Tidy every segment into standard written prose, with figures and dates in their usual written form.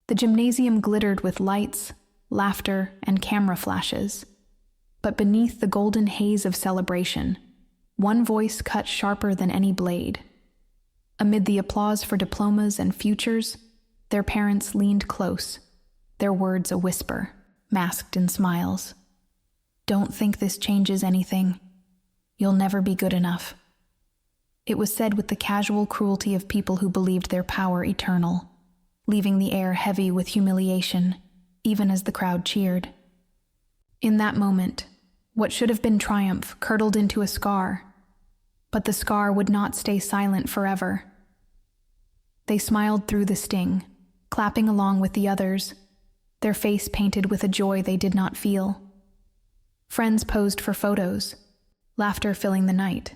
The gymnasium glittered with lights, laughter, and camera flashes. But beneath the golden haze of celebration, one voice cut sharper than any blade. Amid the applause for diplomas and futures, their parents leaned close, their words a whisper, masked in smiles. "Don't think this changes anything. You'll never be good enough." It was said with the casual cruelty of people who believed their power eternal, leaving the air heavy with humiliation, even as the crowd cheered. In that moment, what should have been triumph curdled into a scar, but the scar would not stay silent forever. They smiled through the sting, clapping along with the others, their face painted with a joy they did not feel. Friends posed for photos, laughter filling the night,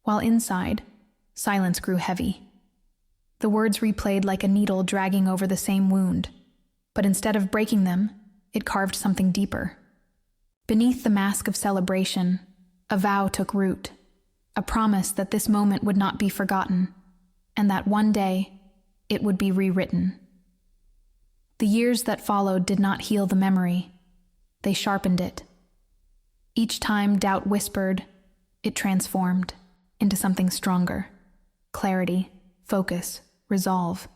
while inside, silence grew heavy. The words replayed like a needle dragging over the same wound, but instead of breaking them, it carved something deeper. Beneath the mask of celebration, a vow took root, a promise that this moment would not be forgotten, and that one day it would be rewritten. The years that followed did not heal the memory, they sharpened it. Each time doubt whispered, it transformed into something stronger: clarity, focus, resolve.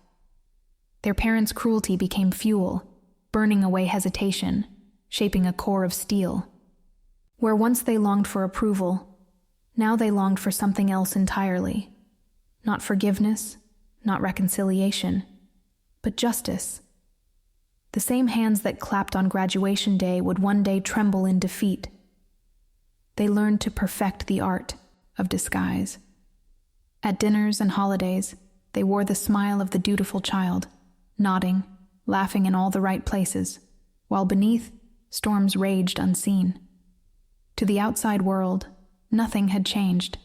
Their parents' cruelty became fuel, burning away hesitation, shaping a core of steel. Where once they longed for approval, now they longed for something else entirely. Not forgiveness, not reconciliation, but justice. The same hands that clapped on graduation day would one day tremble in defeat. They learned to perfect the art of disguise. At dinners and holidays, they wore the smile of the dutiful child, nodding, laughing in all the right places, while beneath, storms raged unseen. To the outside world, nothing had changed,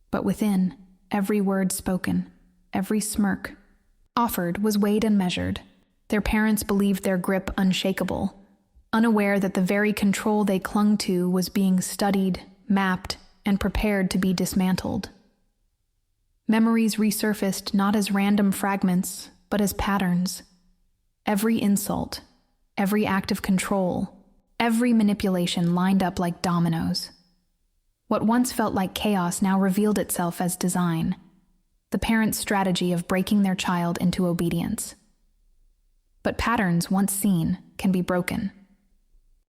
but within, every word spoken, every smirk offered was weighed and measured. Their parents believed their grip unshakable, unaware that the very control they clung to was being studied, mapped, and prepared to be dismantled. Memories resurfaced not as random fragments, but as patterns. Every insult, every act of control, every manipulation lined up like dominoes. What once felt like chaos now revealed itself as design, the parents' strategy of breaking their child into obedience. But patterns once seen can be broken.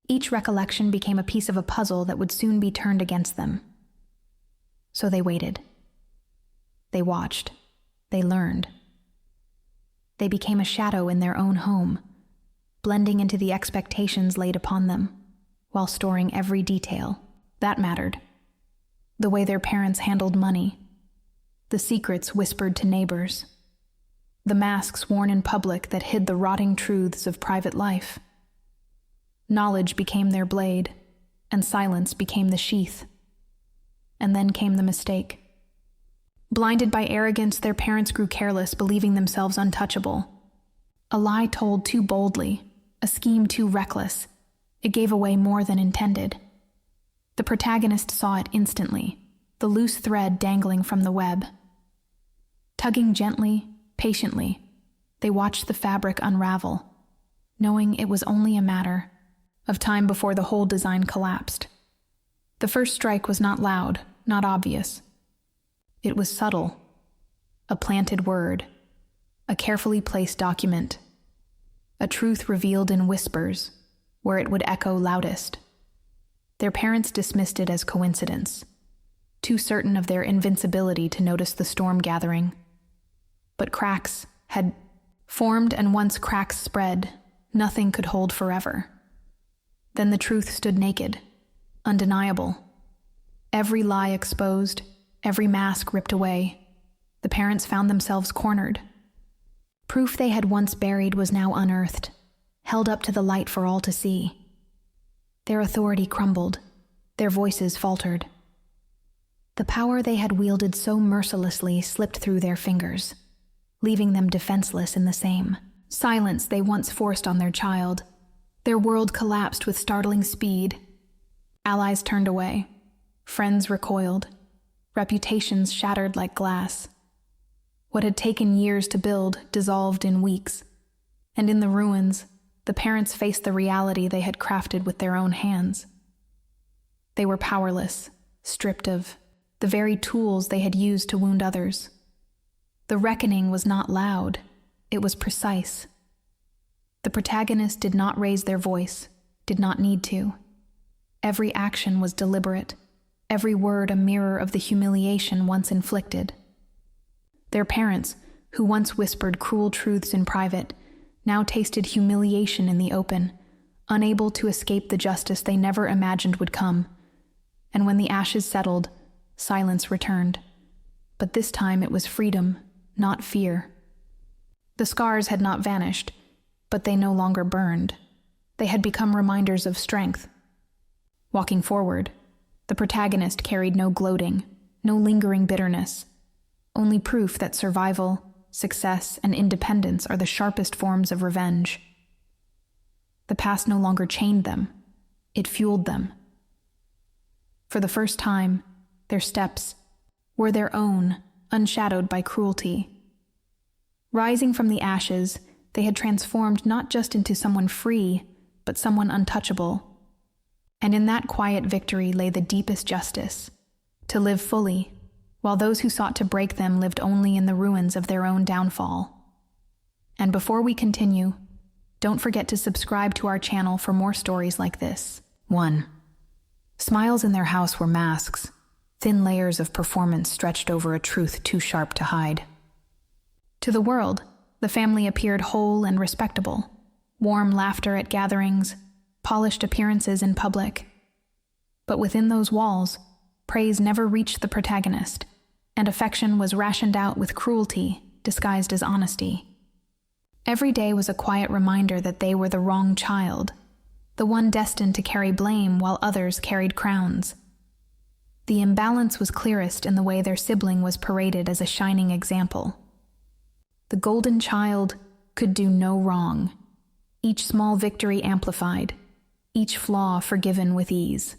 Each recollection became a piece of a puzzle that would soon be turned against them. So they waited. They watched. They learned. They became a shadow in their own home, blending into the expectations laid upon them, while storing every detail that mattered. The way their parents handled money, the secrets whispered to neighbors, the masks worn in public that hid the rotting truths of private life. Knowledge became their blade, and silence became the sheath. And then came the mistake. Blinded by arrogance, their parents grew careless, believing themselves untouchable. A lie told too boldly, a scheme too reckless, it gave away more than intended. The protagonist saw it instantly, the loose thread dangling from the web. Tugging gently, patiently, they watched the fabric unravel, knowing it was only a matter of time before the whole design collapsed. The first strike was not loud, not obvious. It was subtle, a planted word, a carefully placed document, a truth revealed in whispers, where it would echo loudest. Their parents dismissed it as coincidence, too certain of their invincibility to notice the storm gathering. But cracks had formed, and once cracks spread, nothing could hold forever. Then the truth stood naked, undeniable. Every lie exposed, every mask ripped away. The parents found themselves cornered. Proof they had once buried was now unearthed, held up to the light for all to see. Their authority crumbled, their voices faltered. The power they had wielded so mercilessly slipped through their fingers, leaving them defenseless in the same silence they once forced on their child. Their world collapsed with startling speed. Allies turned away, friends recoiled, reputations shattered like glass. What had taken years to build dissolved in weeks, And in the ruins, the parents faced the reality they had crafted with their own hands. They were powerless, stripped of the very tools they had used to wound others. The reckoning was not loud, it was precise. The protagonist did not raise their voice, did not need to. Every action was deliberate, every word a mirror of the humiliation once inflicted. Their parents, who once whispered cruel truths in private, now tasted humiliation in the open, unable to escape the justice they never imagined would come. And when the ashes settled, silence returned. But this time it was freedom, not fear. The scars had not vanished, but they no longer burned. They had become reminders of strength. Walking forward, the protagonist carried no gloating, no lingering bitterness, only proof that survival, success, and independence are the sharpest forms of revenge. The past no longer chained them, it fueled them. For the first time, their steps were their own, unshadowed by cruelty. Rising from the ashes, they had transformed not just into someone free, but someone untouchable. And in that quiet victory lay the deepest justice, to live fully, while those who sought to break them lived only in the ruins of their own downfall. And before we continue, don't forget to subscribe to our channel for more stories like this. 1. Smiles in their house were masks, thin layers of performance stretched over a truth too sharp to hide. To the world, the family appeared whole and respectable, warm laughter at gatherings, polished appearances in public. But within those walls, praise never reached the protagonist, and affection was rationed out with cruelty disguised as honesty. Every day was a quiet reminder that they were the wrong child, the one destined to carry blame while others carried crowns. The imbalance was clearest in the way their sibling was paraded as a shining example. The golden child could do no wrong, each small victory amplified, each flaw forgiven with ease.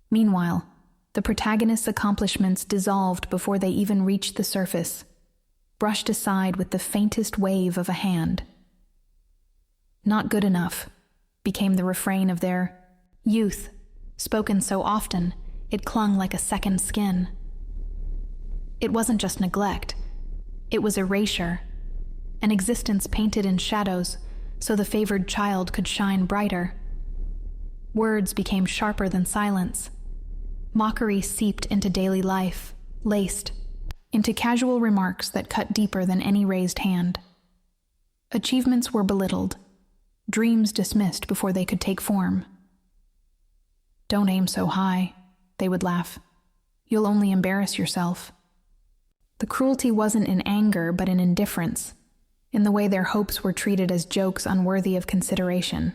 Meanwhile, the protagonist's accomplishments dissolved before they even reached the surface, brushed aside with the faintest wave of a hand. Not good enough became the refrain of their youth, spoken so often it clung like a second skin. It wasn't just neglect, it was erasure, an existence painted in shadows so the favored child could shine brighter. Words became sharper than silence. Mockery seeped into daily life, laced into casual remarks that cut deeper than any raised hand. Achievements were belittled, dreams dismissed before they could take form. "Don't aim so high," they would laugh. "You'll only embarrass yourself." The cruelty wasn't in anger, but in indifference, in the way their hopes were treated as jokes unworthy of consideration.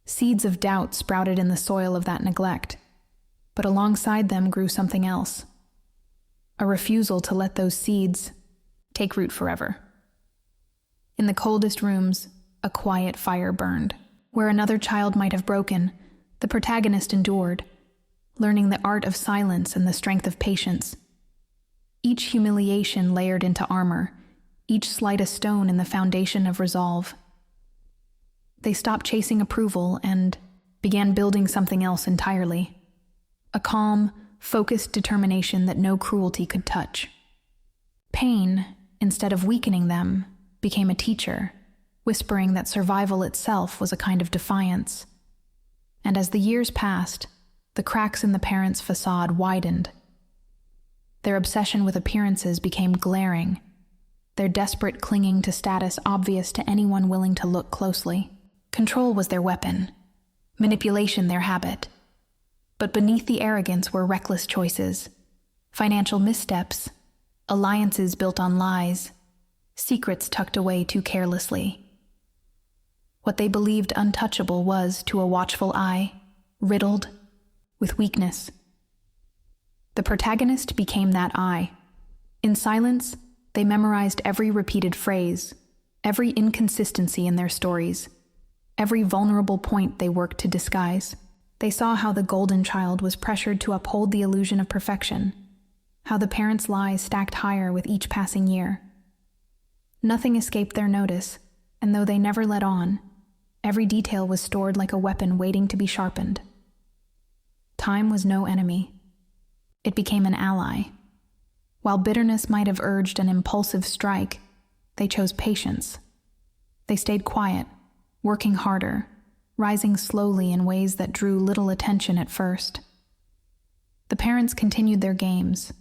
Seeds of doubt sprouted in the soil of that neglect, but alongside them grew something else, a refusal to let those seeds take root forever. In the coldest rooms, a quiet fire burned. Where another child might have broken, the protagonist endured, learning the art of silence and the strength of patience. Each humiliation layered into armor, each slight a stone in the foundation of resolve. They stopped chasing approval and began building something else entirely. A calm, focused determination that no cruelty could touch. Pain, instead of weakening them, became a teacher, whispering that survival itself was a kind of defiance. And as the years passed, the cracks in the parents' facade widened. Their obsession with appearances became glaring, their desperate clinging to status obvious to anyone willing to look closely. Control was their weapon, manipulation their habit. But beneath the arrogance were reckless choices, financial missteps, alliances built on lies, secrets tucked away too carelessly. What they believed untouchable was, to a watchful eye, riddled with weakness. The protagonist became that eye. In silence, they memorized every repeated phrase, every inconsistency in their stories, every vulnerable point they worked to disguise. They saw how the golden child was pressured to uphold the illusion of perfection, how the parents' lies stacked higher with each passing year. Nothing escaped their notice, and though they never let on, every detail was stored like a weapon waiting to be sharpened. Time was no enemy. It became an ally. While bitterness might have urged an impulsive strike, they chose patience. They stayed quiet, working harder, rising slowly in ways that drew little attention at first. The parents continued their games,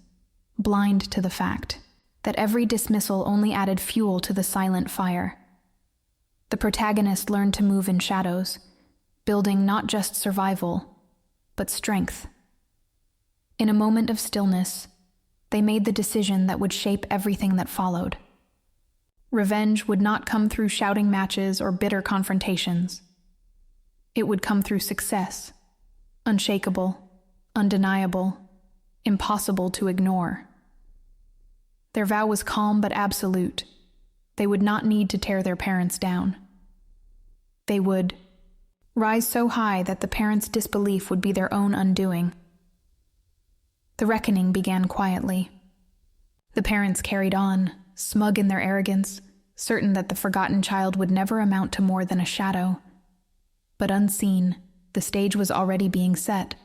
blind to the fact that every dismissal only added fuel to the silent fire. The protagonist learned to move in shadows, building not just survival, but strength. In a moment of stillness, they made the decision that would shape everything that followed. Revenge would not come through shouting matches or bitter confrontations. It would come through success, unshakable, undeniable, impossible to ignore. Their vow was calm but absolute. They would not need to tear their parents down. They would rise so high that the parents' disbelief would be their own undoing. The reckoning began quietly. The parents carried on, smug in their arrogance, certain that the forgotten child would never amount to more than a shadow. But unseen, the stage was already being set.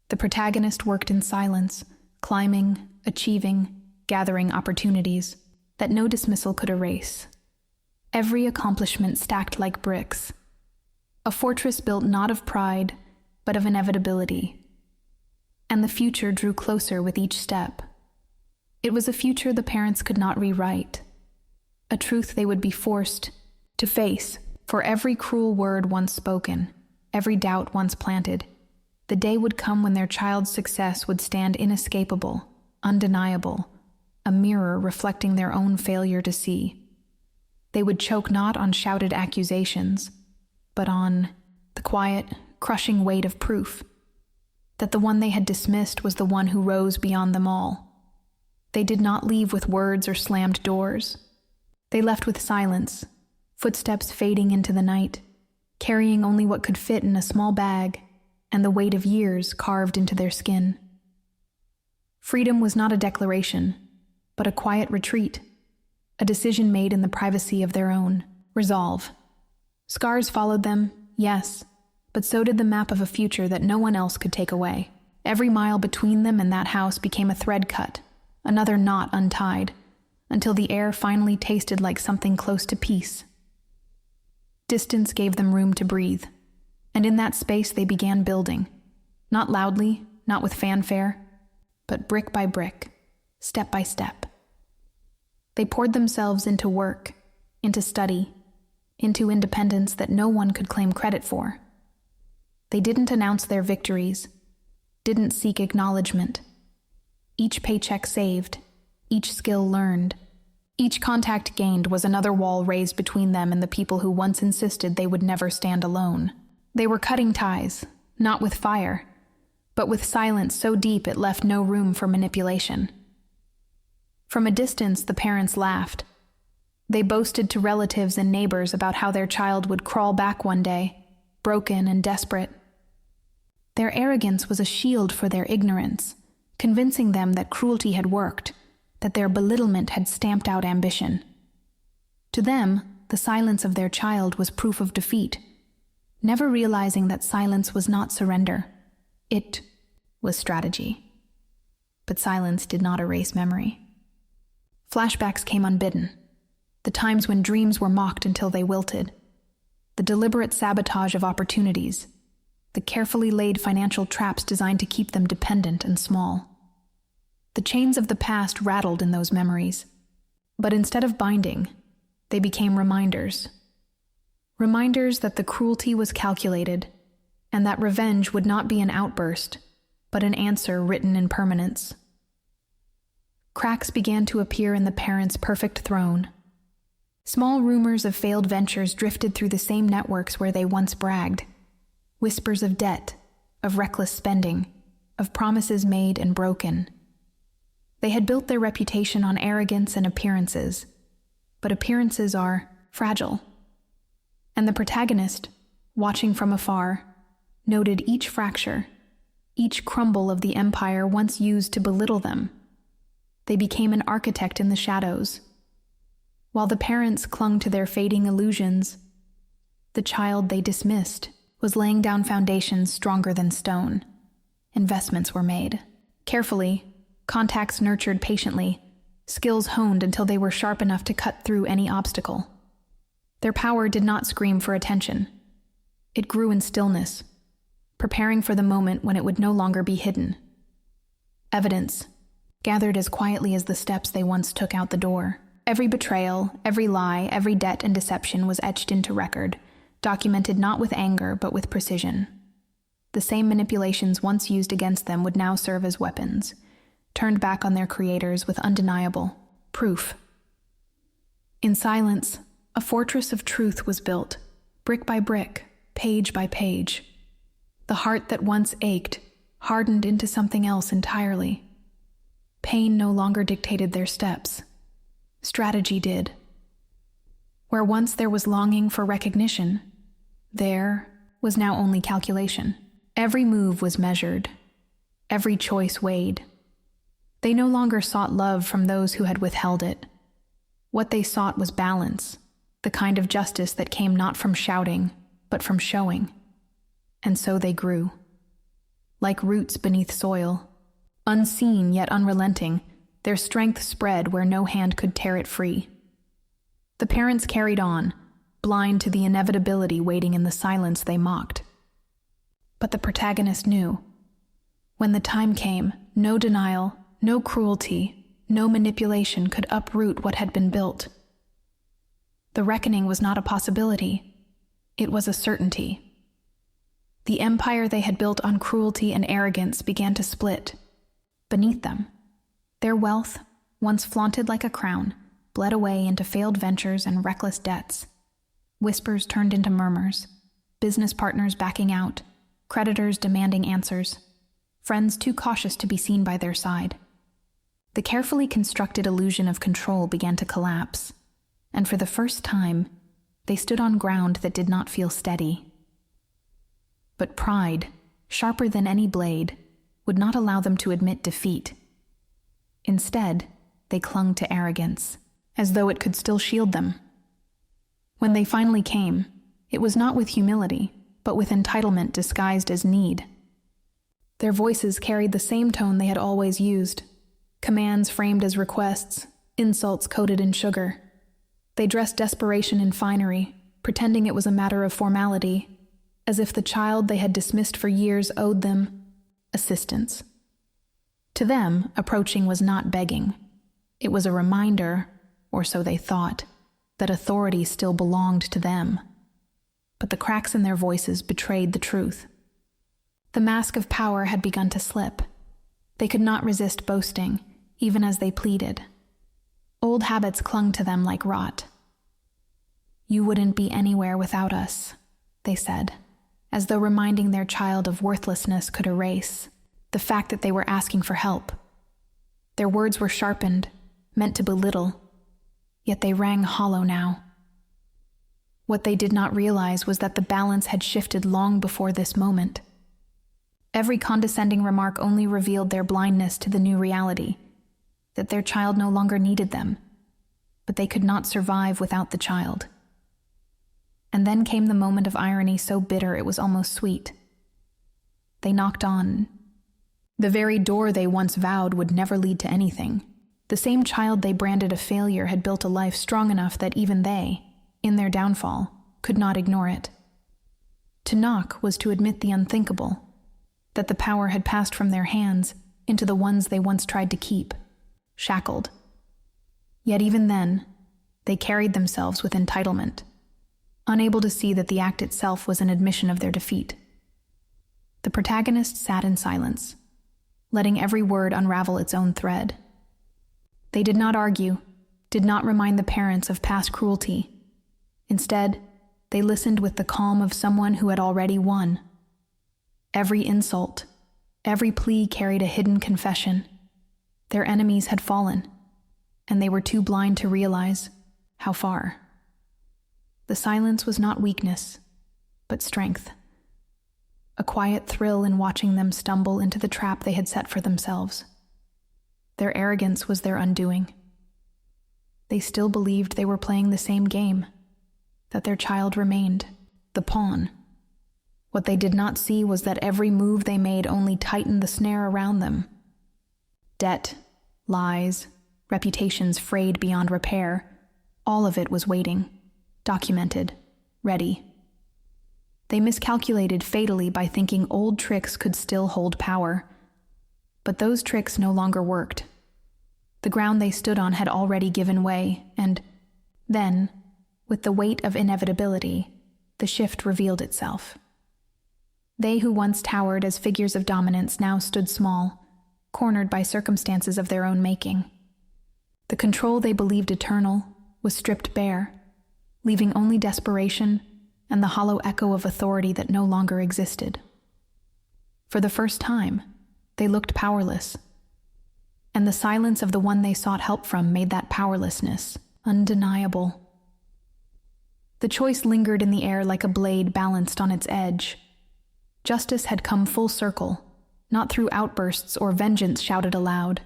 The protagonist worked in silence, climbing, achieving, gathering opportunities that no dismissal could erase. Every accomplishment stacked like bricks. A fortress built not of pride, but of inevitability. And the future drew closer with each step. It was a future the parents could not rewrite, a truth they would be forced to face. For every cruel word once spoken, every doubt once planted, the day would come when their child's success would stand inescapable, undeniable, a mirror reflecting their own failure to see. They would choke not on shouted accusations, but on the quiet, crushing weight of proof that the one they had dismissed was the one who rose beyond them all. They did not leave with words or slammed doors. They left with silence, footsteps fading into the night, carrying only what could fit in a small bag and the weight of years carved into their skin. Freedom was not a declaration, but a quiet retreat, a decision made in the privacy of their own resolve. Scars followed them, yes, but so did the map of a future that no one else could take away. Every mile between them and that house became a thread cut, another knot untied, until the air finally tasted like something close to peace. Distance gave them room to breathe, and in that space they began building, not loudly, not with fanfare, but brick by brick, step by step. They poured themselves into work, into study, into independence that no one could claim credit for. They didn't announce their victories, didn't seek acknowledgement. Each paycheck saved, each skill learned, each contact gained was another wall raised between them and the people who once insisted they would never stand alone. They were cutting ties, not with fire, but with silence so deep it left no room for manipulation. From a distance, the parents laughed. They boasted to relatives and neighbors about how their child would crawl back one day, broken and desperate. Their arrogance was a shield for their ignorance, convincing them that cruelty had worked, that their belittlement had stamped out ambition. To them, the silence of their child was proof of defeat, never realizing that silence was not surrender. It was strategy. But silence did not erase memory. Flashbacks came unbidden. The times when dreams were mocked until they wilted. The deliberate sabotage of opportunities. The carefully laid financial traps designed to keep them dependent and small. The chains of the past rattled in those memories. But instead of binding, they became reminders. Reminders that the cruelty was calculated, and that revenge would not be an outburst, but an answer written in permanence. Cracks began to appear in the parents' perfect throne. Small rumors of failed ventures drifted through the same networks where they once bragged. Whispers of debt, of reckless spending, of promises made and broken. They had built their reputation on arrogance and appearances, but appearances are fragile. And the protagonist, watching from afar, noted each fracture, each crumble of the empire once used to belittle them. They became an architect in the shadows. While the parents clung to their fading illusions, the child they dismissed was laying down foundations stronger than stone. Investments were made. Carefully, contacts nurtured patiently, skills honed until they were sharp enough to cut through any obstacle. Their power did not scream for attention. It grew in stillness, preparing for the moment when it would no longer be hidden. Evidence, gathered as quietly as the steps they once took out the door. Every betrayal, every lie, every debt and deception was etched into record, documented not with anger but with precision. The same manipulations once used against them would now serve as weapons, turned back on their creators with undeniable proof. In silence, a fortress of truth was built, brick by brick, page by page. The heart that once ached hardened into something else entirely. Pain no longer dictated their steps. Strategy did. Where once there was longing for recognition, there was now only calculation. Every move was measured. Every choice weighed. They no longer sought love from those who had withheld it. What they sought was balance, the kind of justice that came not from shouting, but from showing. And so they grew. Like roots beneath soil, unseen yet unrelenting, their strength spread where no hand could tear it free. The parents carried on, blind to the inevitability waiting in the silence they mocked. But the protagonist knew. When the time came, no denial, no cruelty, no manipulation could uproot what had been built. The reckoning was not a possibility. It was a certainty. The empire they had built on cruelty and arrogance began to split. Beneath them, their wealth, once flaunted like a crown, bled away into failed ventures and reckless debts. Whispers turned into murmurs, business partners backing out, creditors demanding answers, friends too cautious to be seen by their side. The carefully constructed illusion of control began to collapse, and for the first time, they stood on ground that did not feel steady. But pride, sharper than any blade, would not allow them to admit defeat. Instead, they clung to arrogance, as though it could still shield them. When they finally came, it was not with humility, but with entitlement disguised as need. Their voices carried the same tone they had always used, commands framed as requests, insults coated in sugar. They dressed desperation in finery, pretending it was a matter of formality, as if the child they had dismissed for years owed them assistance. To them, approaching was not begging. It was a reminder, or so they thought, that authority still belonged to them. But the cracks in their voices betrayed the truth. The mask of power had begun to slip. They could not resist boasting, even as they pleaded. Old habits clung to them like rot. "You wouldn't be anywhere without us," they said, as though reminding their child of worthlessness could erase the fact that they were asking for help. Their words were sharpened, meant to belittle, yet they rang hollow now. What they did not realize was that the balance had shifted long before this moment. Every condescending remark only revealed their blindness to the new reality, that their child no longer needed them, but they could not survive without the child. And then came the moment of irony so bitter it was almost sweet. They knocked on the very door they once vowed would never lead to anything. The same child they branded a failure had built a life strong enough that even they, in their downfall, could not ignore it. To knock was to admit the unthinkable, that the power had passed from their hands into the ones they once tried to keep, shackled. Yet even then, they carried themselves with entitlement, unable to see that the act itself was an admission of their defeat. The protagonist sat in silence, letting every word unravel its own thread. They did not argue, did not remind the parents of past cruelty. Instead, they listened with the calm of someone who had already won. Every insult, every plea carried a hidden confession. Their enemies had fallen, and they were too blind to realize how far. The silence was not weakness, but strength. A quiet thrill in watching them stumble into the trap they had set for themselves. Their arrogance was their undoing. they still believed they were playing the same game, that their child remained the pawn. What they did not see was that every move they made only tightened the snare around them. Debt, lies, reputations frayed beyond repair, all of it was waiting, documented, ready. They miscalculated fatally by thinking old tricks could still hold power. But those tricks no longer worked. The ground they stood on had already given way, and then, with the weight of inevitability, the shift revealed itself. They who once towered as figures of dominance now stood small, cornered by circumstances of their own making. The control they believed eternal was stripped bare, leaving only desperation and the hollow echo of authority that no longer existed. For the first time, they looked powerless, and the silence of the one they sought help from made that powerlessness undeniable. The choice lingered in the air like a blade balanced on its edge. Justice had come full circle, not through outbursts or vengeance shouted aloud,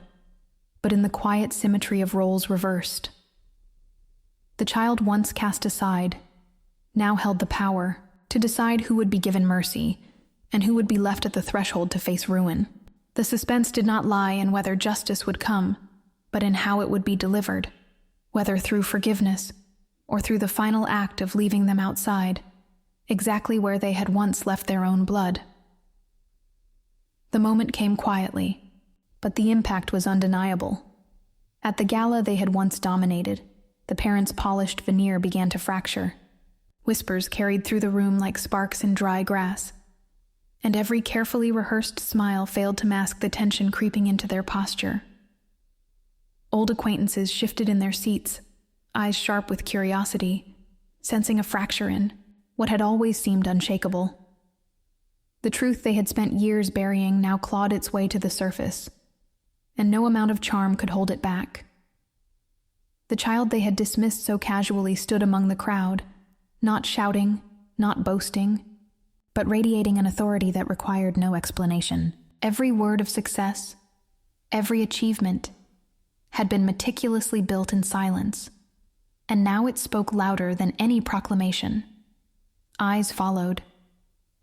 but in the quiet symmetry of roles reversed. The child once cast aside, now held the power to decide who would be given mercy and who would be left at the threshold to face ruin. The suspense did not lie in whether justice would come, but in how it would be delivered, whether through forgiveness or through the final act of leaving them outside, exactly where they had once left their own blood. The moment came quietly, but the impact was undeniable. At the gala they had once dominated, the parents' polished veneer began to fracture. Whispers carried through the room like sparks in dry grass, and every carefully rehearsed smile failed to mask the tension creeping into their posture. Old acquaintances shifted in their seats, eyes sharp with curiosity, sensing a fracture in what had always seemed unshakable. The truth they had spent years burying now clawed its way to the surface, and no amount of charm could hold it back. The child they had dismissed so casually stood among the crowd, not shouting, not boasting, but radiating an authority that required no explanation. Every word of success, every achievement, had been meticulously built in silence, and now it spoke louder than any proclamation. Eyes followed,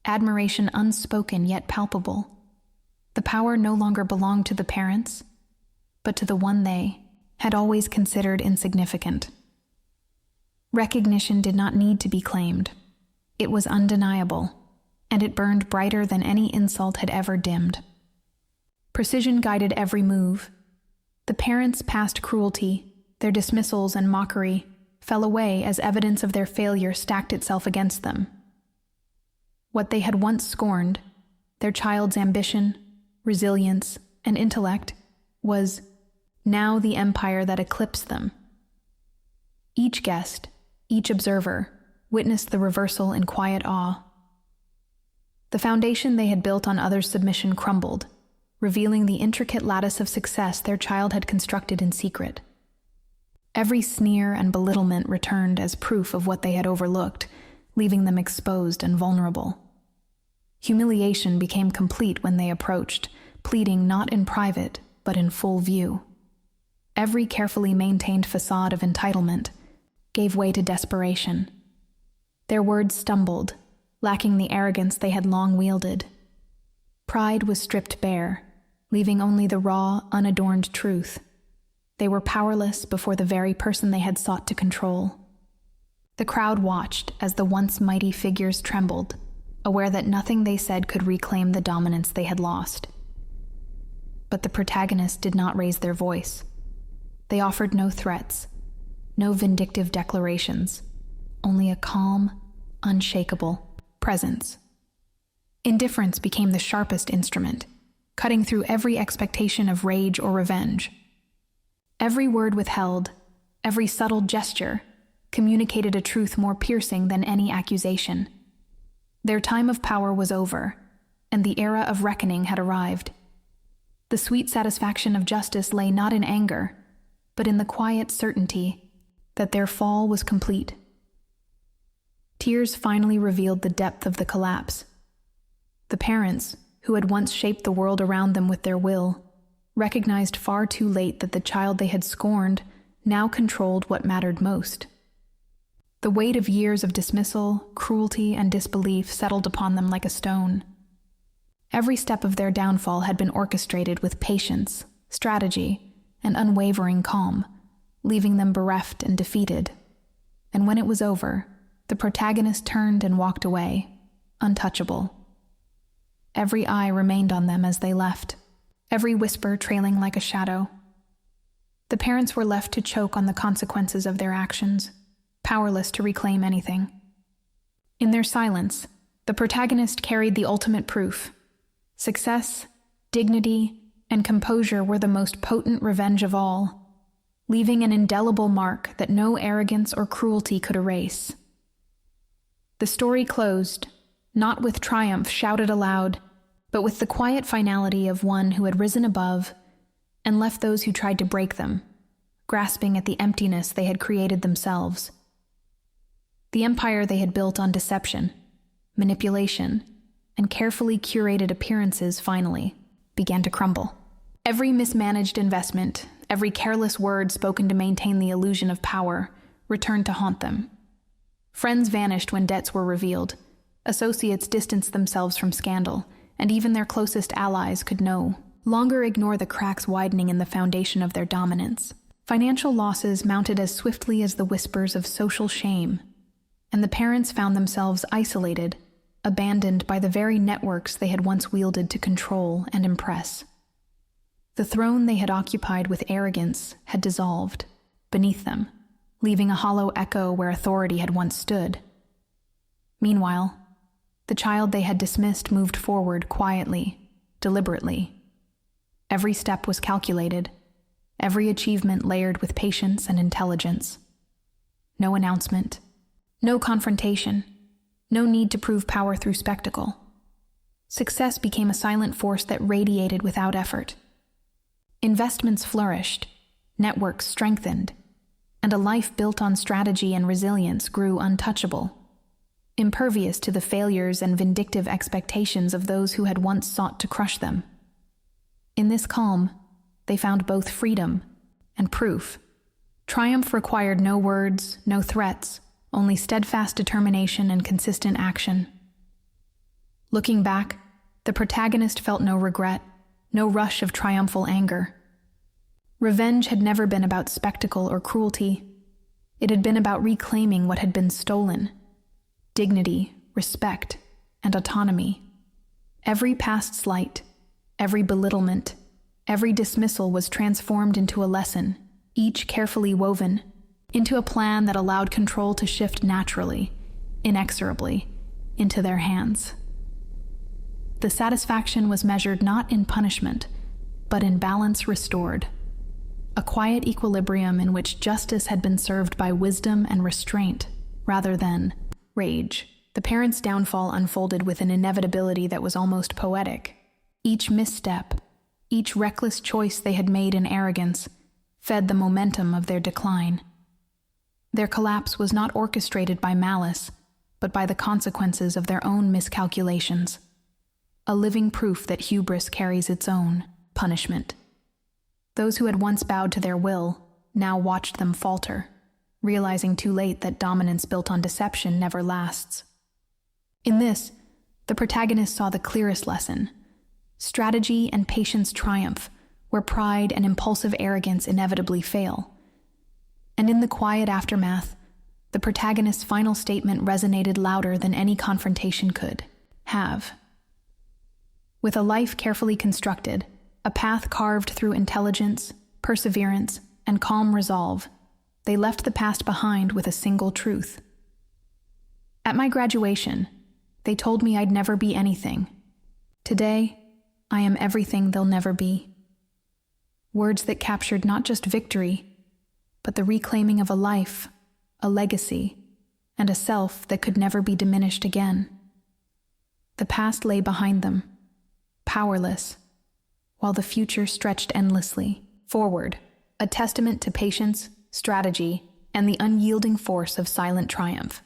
admiration unspoken yet palpable. The power no longer belonged to the parents, but to the one they had always considered insignificant. Recognition did not need to be claimed. It was undeniable, and it burned brighter than any insult had ever dimmed. Precision guided every move. The parents' past cruelty, their dismissals and mockery, fell away as evidence of their failure stacked itself against them. What they had once scorned, their child's ambition, resilience, and intellect, was now the empire that eclipsed them. Each guest, each observer, witnessed the reversal in quiet awe. The foundation they had built on others' submission crumbled, revealing the intricate lattice of success their child had constructed in secret. Every sneer and belittlement returned as proof of what they had overlooked, leaving them exposed and vulnerable. Humiliation became complete when they approached, pleading not in private, but in full view. Every carefully maintained facade of entitlement gave way to desperation. Their words stumbled, lacking the arrogance they had long wielded. Pride was stripped bare, leaving only the raw, unadorned truth. They were powerless before the very person they had sought to control. The crowd watched as the once mighty figures trembled, aware that nothing they said could reclaim the dominance they had lost. But the protagonists did not raise their voice. They offered no threats, no vindictive declarations, only a calm, unshakable presence. Indifference became the sharpest instrument, cutting through every expectation of rage or revenge. Every word withheld, every subtle gesture, communicated a truth more piercing than any accusation. Their time of power was over, and the era of reckoning had arrived. The sweet satisfaction of justice lay not in anger, but in the quiet certainty that their fall was complete. Tears finally revealed the depth of the collapse. The parents, who had once shaped the world around them with their will, recognized far too late that the child they had scorned now controlled what mattered most. The weight of years of dismissal, cruelty, and disbelief settled upon them like a stone. Every step of their downfall had been orchestrated with patience, strategy, and unwavering calm, leaving them bereft and defeated. And when it was over, the protagonist turned and walked away, untouchable. Every eye remained on them as they left, every whisper trailing like a shadow. The parents were left to choke on the consequences of their actions, powerless to reclaim anything. In their silence, the protagonist carried the ultimate proof. Success, dignity, and composure were the most potent revenge of all, leaving an indelible mark that no arrogance or cruelty could erase. The story closed, not with triumph shouted aloud, but with the quiet finality of one who had risen above and left those who tried to break them, grasping at the emptiness they had created themselves. The empire they had built on deception, manipulation, and carefully curated appearances finally began to crumble. Every mismanaged investment, every careless word spoken to maintain the illusion of power, returned to haunt them. Friends vanished when debts were revealed, associates distanced themselves from scandal, and even their closest allies could no longer ignore the cracks widening in the foundation of their dominance. Financial losses mounted as swiftly as the whispers of social shame, and the parents found themselves isolated, abandoned by the very networks they had once wielded to control and impress. The throne they had occupied with arrogance had dissolved beneath them, leaving a hollow echo where authority had once stood. Meanwhile, the child they had dismissed moved forward quietly, deliberately. Every step was calculated, every achievement layered with patience and intelligence. No announcement, no confrontation, no need to prove power through spectacle. Success became a silent force that radiated without effort. Investments flourished, networks strengthened, and a life built on strategy and resilience grew untouchable, impervious to the failures and vindictive expectations of those who had once sought to crush them. In this calm, they found both freedom and proof. Triumph required no words, no threats, only steadfast determination and consistent action. Looking back, the protagonist felt no regret, no rush of triumphal anger. Revenge had never been about spectacle or cruelty. It had been about reclaiming what had been stolen: dignity, respect, and autonomy. Every past slight, every belittlement, every dismissal was transformed into a lesson, each carefully woven, into a plan that allowed control to shift naturally, inexorably, into their hands. The satisfaction was measured not in punishment, but in balance restored, a quiet equilibrium in which justice had been served by wisdom and restraint, rather than rage. The parents' downfall unfolded with an inevitability that was almost poetic. Each misstep, each reckless choice they had made in arrogance, fed the momentum of their decline. Their collapse was not orchestrated by malice, but by the consequences of their own miscalculations, a living proof that hubris carries its own punishment. Those who had once bowed to their will now watched them falter, realizing too late that dominance built on deception never lasts. In this, the protagonist saw the clearest lesson. Strategy and patience triumph where pride and impulsive arrogance inevitably fail. And in the quiet aftermath, the protagonist's final statement resonated louder than any confrontation could have. With a life carefully constructed, a path carved through intelligence, perseverance, and calm resolve, they left the past behind with a single truth. At my graduation, they told me I'd never be anything. Today, I am everything they'll never be. Words that captured not just victory, but the reclaiming of a life, a legacy, and a self that could never be diminished again. The past lay behind them, powerless, while the future stretched endlessly forward, a testament to patience, strategy, and the unyielding force of silent triumph.